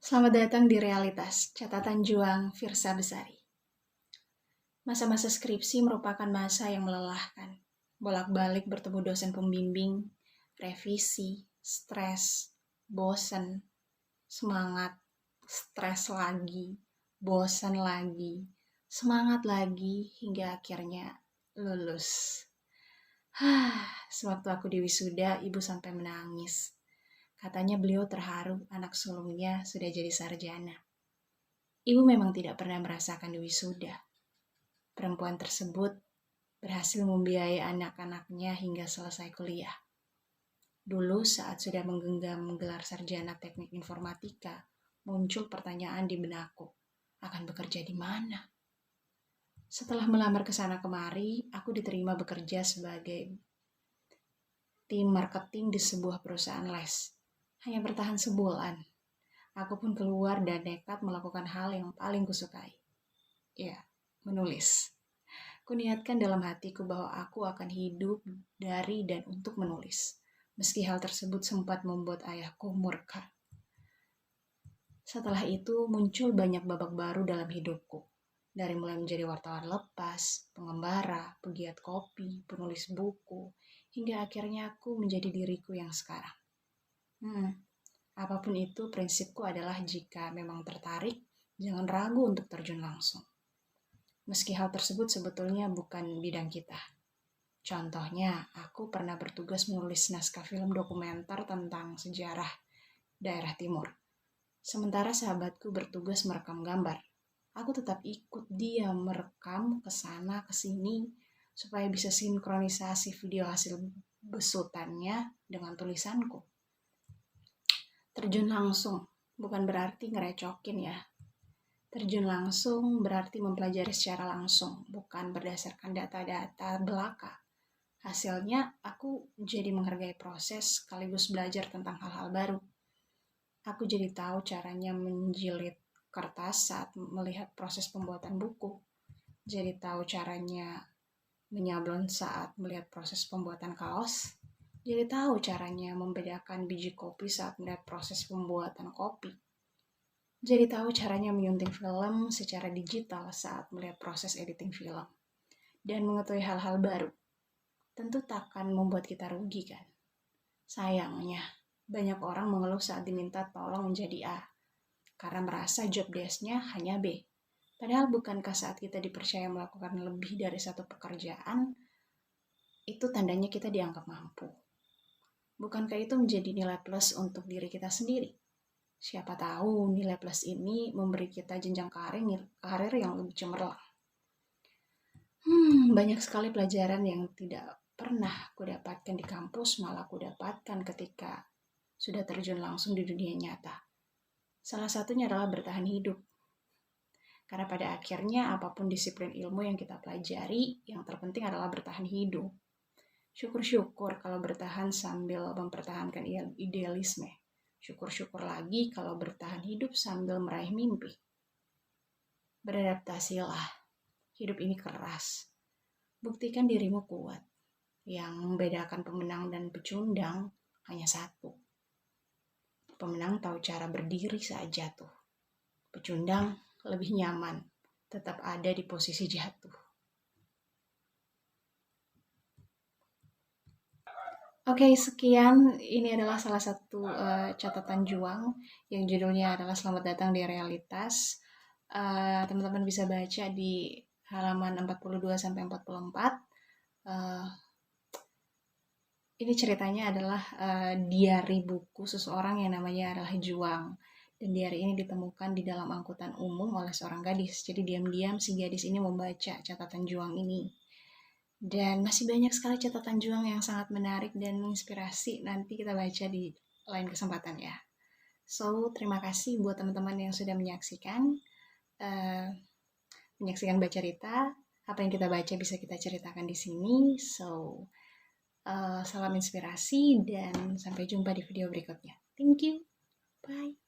Selamat datang di Realitas, catatan juang Firsa Besari. Masa-masa skripsi merupakan masa yang melelahkan. Bolak-balik bertemu dosen pembimbing, revisi, stres, bosan, semangat, stres lagi, bosan lagi, semangat lagi, hingga akhirnya lulus. Sewaktu aku di wisuda, ibu sampai menangis. Katanya beliau terharu anak sulungnya sudah jadi sarjana. Ibu memang tidak pernah merasakan wisuda. Perempuan tersebut berhasil membiayai anak-anaknya hingga selesai kuliah. Dulu saat sudah menggenggam gelar sarjana teknik informatika, muncul pertanyaan di benakku, akan bekerja di mana? Setelah melamar ke sana kemari, aku diterima bekerja sebagai tim marketing di sebuah perusahaan les. Hanya bertahan sebulan. Aku pun keluar dan nekat melakukan hal yang paling kusukai. Ya, menulis. Kuniatkan dalam hatiku bahwa aku akan hidup dari dan untuk menulis. Meski hal tersebut sempat membuat ayahku murka. Setelah itu muncul banyak babak baru dalam hidupku. Dari mulai menjadi wartawan lepas, pengembara, pegiat kopi, penulis buku, hingga akhirnya aku menjadi diriku yang sekarang. Apapun itu, prinsipku adalah jika memang tertarik, jangan ragu untuk terjun langsung. Meski hal tersebut sebetulnya bukan bidang kita. Contohnya, aku pernah bertugas menulis naskah film dokumenter tentang sejarah daerah timur. Sementara sahabatku bertugas merekam gambar. Aku tetap ikut dia merekam kesana kesini supaya bisa sinkronisasi video hasil besutannya dengan tulisanku. Terjun langsung bukan berarti ngerecokin ya. Terjun langsung berarti mempelajari secara langsung, bukan berdasarkan data-data belaka. Hasilnya, aku jadi menghargai proses sekaligus belajar tentang hal-hal baru. Aku jadi tahu caranya menjilid kertas saat melihat proses pembuatan buku. Jadi tahu caranya menyablon saat melihat proses pembuatan kaos. Jadi tahu caranya membedakan biji kopi saat melihat proses pembuatan kopi. Jadi tahu caranya menyunting film secara digital saat melihat proses editing film. Dan mengetahui hal-hal baru. Tentu takkan membuat kita rugi kan? Sayangnya, banyak orang mengeluh saat diminta tolong menjadi A. Karena merasa job desk-nya hanya B. Padahal bukankah saat kita dipercaya melakukan lebih dari satu pekerjaan, itu tandanya kita dianggap mampu. Bukankah itu menjadi nilai plus untuk diri kita sendiri? Siapa tahu nilai plus ini memberi kita jenjang karir yang lebih cemerlang. Banyak sekali pelajaran yang tidak pernah kudapatkan di kampus, malah kudapatkan ketika sudah terjun langsung di dunia nyata. Salah satunya adalah bertahan hidup. Karena pada akhirnya apapun disiplin ilmu yang kita pelajari, yang terpenting adalah bertahan hidup. Syukur-syukur kalau bertahan sambil mempertahankan idealisme. Syukur-syukur lagi kalau bertahan hidup sambil meraih mimpi. Beradaptasilah. Hidup ini keras. Buktikan dirimu kuat. Yang membedakan pemenang dan pecundang hanya satu. Pemenang tahu cara berdiri saat jatuh. Pecundang lebih nyaman, tetap ada di posisi jatuh. Oke, sekian. Ini adalah salah satu catatan juang yang judulnya adalah Selamat Datang di Realitas. Teman-teman bisa baca di halaman 42-44. Ini ceritanya adalah diari buku seseorang yang namanya adalah Juang. Dan diari ini ditemukan di dalam angkutan umum oleh seorang gadis. Jadi diam-diam si gadis ini membaca catatan Juang ini. Dan masih banyak sekali catatan Juang yang sangat menarik dan menginspirasi. Nanti kita baca di lain kesempatan ya. So, terima kasih buat teman-teman yang sudah menyaksikan Baca Cerita. Apa yang kita baca bisa kita ceritakan di sini. So, salam inspirasi dan sampai jumpa di video berikutnya. Thank you. Bye.